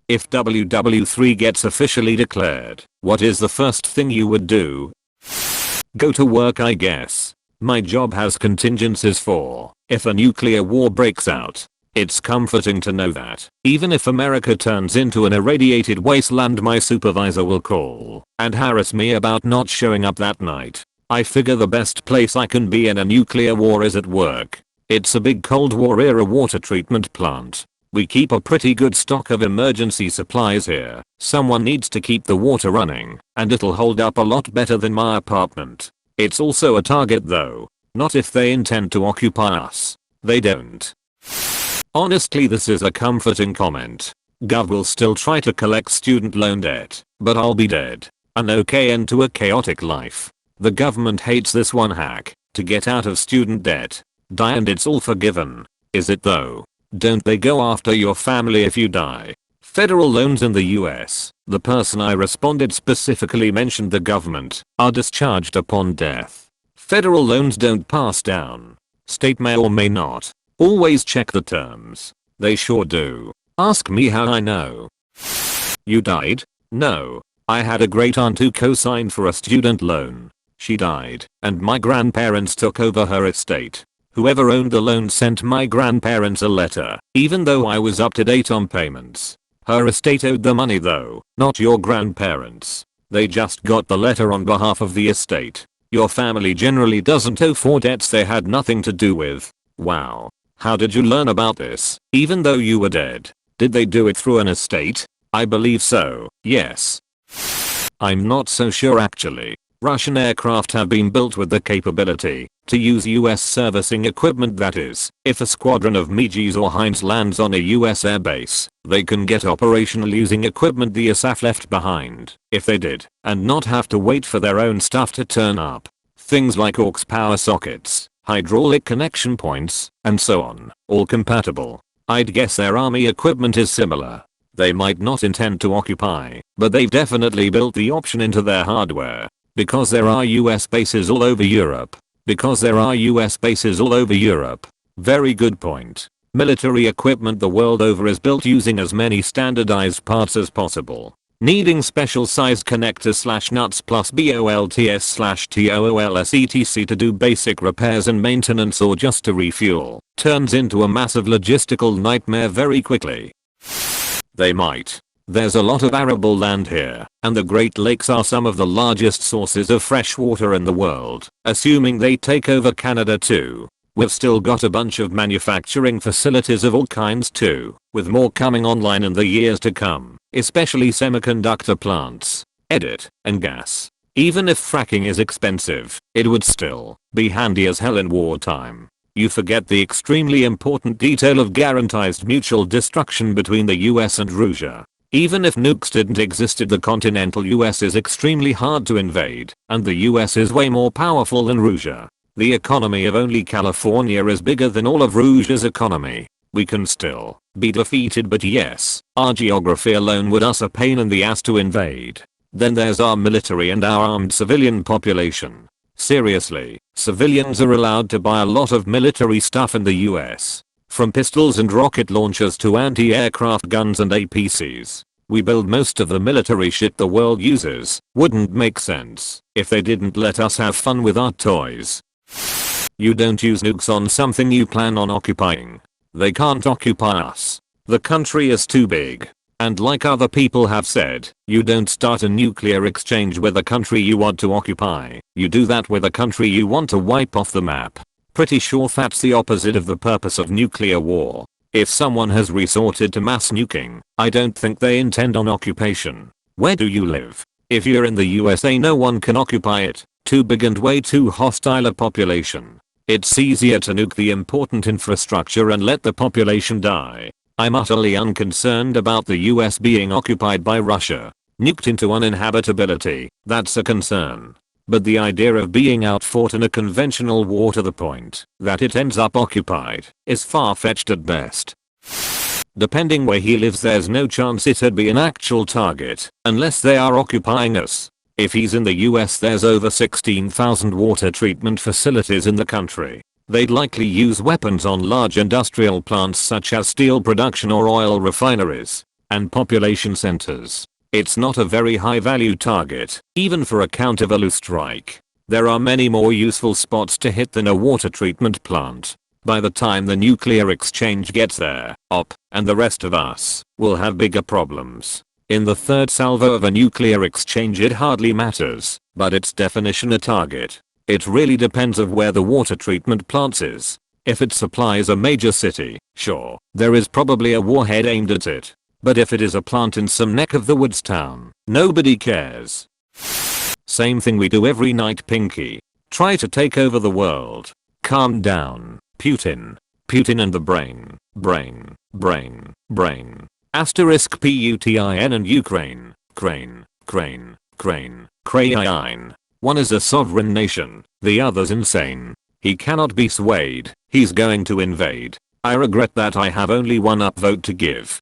If WW3 gets officially declared, what is the first thing you would do? Go to work, I guess. My job has contingencies for if a nuclear war breaks out. It's comforting to know that even if America turns into an irradiated wasteland, my supervisor will call and harass me about not showing up that night. I figure the best place I can be in a nuclear war is at work. It's a big Cold War era water treatment plant. We keep a pretty good stock of emergency supplies here. Someone needs to keep the water running, and it'll hold up a lot better than my apartment. It's also a target though. Not if they intend to occupy us. They don't. Honestly, this is a comforting comment. Gov will still try to collect student loan debt, but I'll be dead. An okay end to a chaotic life. The government hates this one hack to get out of student debt. Die and it's all forgiven. Is it though? Don't they go after your family if you die? Federal loans in the US, the person I responded specifically mentioned the government, are discharged upon death. Federal loans don't pass down. State may or may not. Always check the terms. They sure do. Ask me how I know. You died? No. I had a great aunt who co-signed for a student loan. She died, and my grandparents took over her estate. Whoever owned the loan sent my grandparents a letter, even though I was up to date on payments. Her estate owed the money though, not your grandparents. They just got the letter on behalf of the estate. Your family generally doesn't owe for debts they had nothing to do with. Wow. How did you learn about this, even though you were dead? Did they do it through an estate? I believe so, yes. I'm not so sure actually. Russian aircraft have been built with the capability to use US servicing equipment, that is, if a squadron of MiGs or Hinds lands on a US airbase, they can get operational using equipment the ISAF left behind, if they did, and not have to wait for their own stuff to turn up. Things like aux power sockets, hydraulic connection points, and so on, all compatible. I'd guess their army equipment is similar. They might not intend to occupy, but they've definitely built the option into their hardware. Because there are US bases all over Europe. Because there are US bases all over Europe. Very good point. Military equipment the world over is built using as many standardized parts as possible. Needing special sized connectors / nuts plus bolts / tools etc to do basic repairs and maintenance or just to refuel turns into a massive logistical nightmare very quickly. They might. There's a lot of arable land here, and the Great Lakes are some of the largest sources of fresh water in the world, assuming they take over Canada too. We've still got a bunch of manufacturing facilities of all kinds too, with more coming online in the years to come, especially semiconductor plants, and gas. Even if fracking is expensive, it would still be handy as hell in wartime. You forget the extremely important detail of guaranteed mutual destruction between the US and Russia. Even if nukes didn't exist, the continental US is extremely hard to invade, and the US is way more powerful than Russia. The economy of only California is bigger than all of Russia's economy. We can still be defeated, but yes, our geography alone would us a pain in the ass to invade. Then there's our military and our armed civilian population. Seriously, civilians are allowed to buy a lot of military stuff in the US. From pistols and rocket launchers to anti-aircraft guns and APCs. We build most of the military shit the world uses. Wouldn't make sense if they didn't let us have fun with our toys. You don't use nukes on something you plan on occupying. They can't occupy us. The country is too big. And like other people have said, you don't start a nuclear exchange with a country you want to occupy. You do that with a country you want to wipe off the map. Pretty sure that's the opposite of the purpose of nuclear war. If someone has resorted to mass nuking, I don't think they intend on occupation. Where do you live? If you're in the USA, no one can occupy it. Too big and way too hostile a population. It's easier to nuke the important infrastructure and let the population die. I'm utterly unconcerned about the US being occupied by Russia. Nuked into uninhabitability, that's a concern. But the idea of being outfought in a conventional war to the point that it ends up occupied is far-fetched at best. Depending where he lives, there's no chance it'd be an actual target unless they are occupying us. If he's in the US, there's over 16,000 water treatment facilities in the country. They'd likely use weapons on large industrial plants such as steel production or oil refineries. and population centers. It's not a very high value target, even for a counter-value strike. There are many more useful spots to hit than a water treatment plant. By the time the nuclear exchange gets there, OP, and the rest of us, will have bigger problems. In the third salvo of a nuclear exchange it hardly matters, but its definition a target. It really depends of where the water treatment plant is. If it supplies a major city, sure, there is probably a warhead aimed at it. But if it is a plant in some neck of the woods town, nobody cares. Same thing we do every night, Pinky. Try to take over the world. Calm down, Putin. Putin and the brain. Asterisk Putin and Ukraine. Crane. One is a sovereign nation, the other's insane. He cannot be swayed, he's going to invade. I regret that I have only one upvote to give.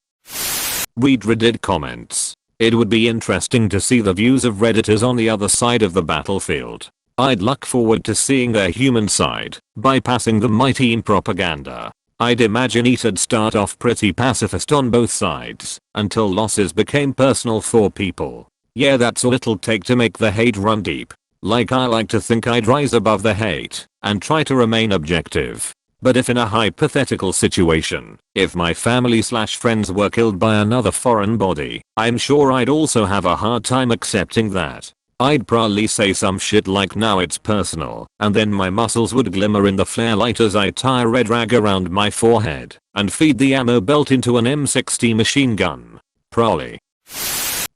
Read Reddit comments. It would be interesting to see the views of Redditors on the other side of the battlefield. I'd look forward to seeing their human side, bypassing the mighty propaganda. I'd imagine it'd start off pretty pacifist on both sides, until losses became personal for people. Yeah, that's all it'll take to make the hate run deep. Like, I like to think I'd rise above the hate, and try to remain objective. But if in a hypothetical situation, if my family/friends were killed by another foreign body, I'm sure I'd also have a hard time accepting that. I'd probably say some shit like now it's personal, and then my muscles would glimmer in the flare light as I tie a red rag around my forehead, and feed the ammo belt into an M60 machine gun. Probably.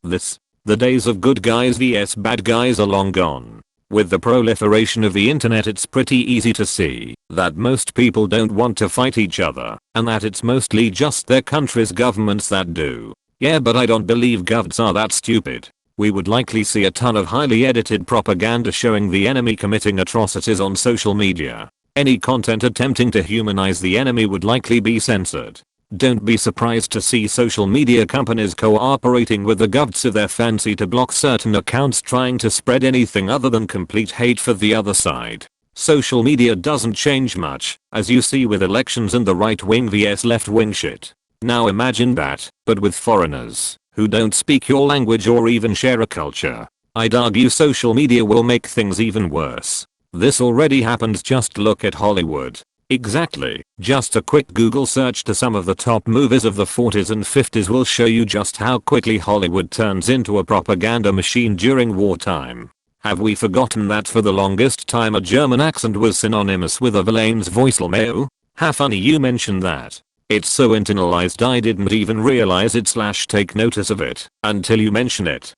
The days of good guys vs bad guys are long gone. With the proliferation of the internet, it's pretty easy to see that most people don't want to fight each other, and that it's mostly just their country's governments that do. Yeah, but I don't believe govs are that stupid. We would likely see a ton of highly edited propaganda showing the enemy committing atrocities on social media. Any content attempting to humanize the enemy would likely be censored. Don't be surprised to see social media companies cooperating with the govs of their fancy to block certain accounts trying to spread anything other than complete hate for the other side. Social media doesn't change much, as you see with elections and the right wing vs left wing shit. Now imagine that, but with foreigners, who don't speak your language or even share a culture. I'd argue social media will make things even worse. This already happened, just look at Hollywood. Exactly. Just a quick Google search to some of the top movies of the 40s and 50s will show you just how quickly Hollywood turns into a propaganda machine during wartime. Have we forgotten that for the longest time a German accent was synonymous with a villain's voice? Lmao? How funny you mentioned that. It's so internalized I didn't even realize it/take notice of it until you mention it.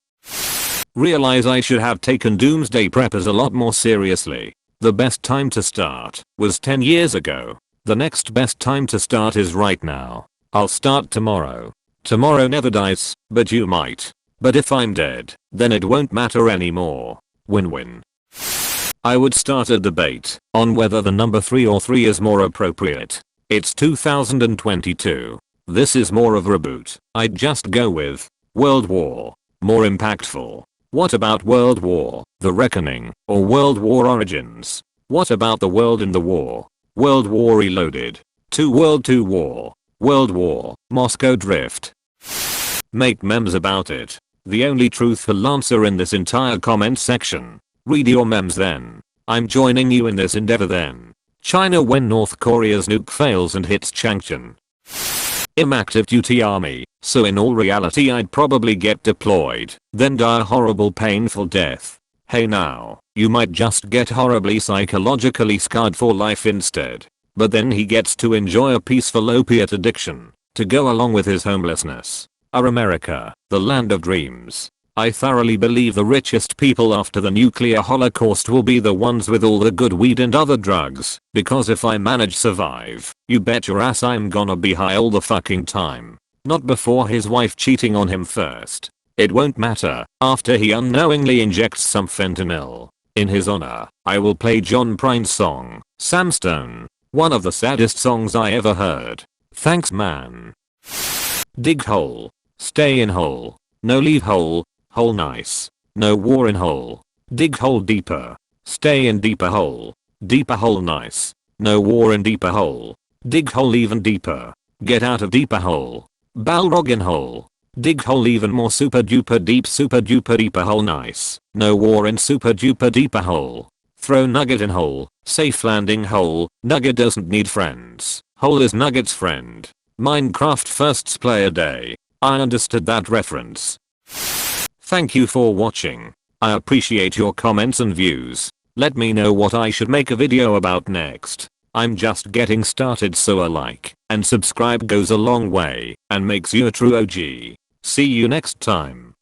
Realize I should have taken doomsday preppers a lot more seriously. The best time to start was 10 years ago. The next best time to start is right now. I'll start tomorrow. Tomorrow never dies, but you might. But if I'm dead, then it won't matter anymore. Win-win. I would start a debate on whether the number 3 or 3 is more appropriate. It's 2022. This is more of a reboot. I'd just go with World War. More impactful. What about World War, The Reckoning, or World War Origins? What about The World in the War? World War Reloaded. 2 World 2 War. World War, Moscow Drift. Make memes about it. The only truthful answer in this entire comment section. Read your memes then. I'm joining you in this endeavor then. China when North Korea's nuke fails and hits Changchun. I'm active duty army, so in all reality I'd probably get deployed, then die a horrible painful death. Hey now, you might just get horribly psychologically scarred for life instead. But then he gets to enjoy a peaceful opiate addiction, to go along with his homelessness. Our America, the land of dreams. I thoroughly believe the richest people after the nuclear holocaust will be the ones with all the good weed and other drugs, because if I manage survive, you bet your ass I'm gonna be high all the fucking time. Not before his wife cheating on him first. It won't matter, after he unknowingly injects some fentanyl. In his honor, I will play John Prine's song, Samstone, one of the saddest songs I ever heard. Thanks man. Dig hole. Stay in hole. No leave hole. Hole nice. No war in hole. Dig hole deeper. Stay in deeper hole. Deeper hole nice. No war in deeper hole. Dig hole even deeper. Get out of deeper hole. Balrog in hole. Dig hole even more super duper deep super duper deeper hole nice. No war in super duper deeper hole. Throw nugget in hole. Safe landing hole. Nugget doesn't need friends. Hole is nugget's friend. Minecraft firsts player day. I understood that reference. Thank you for watching. I appreciate your comments and views. Let me know what I should make a video about next. I'm just getting started, so a like and subscribe goes a long way and makes you a true OG. See you next time.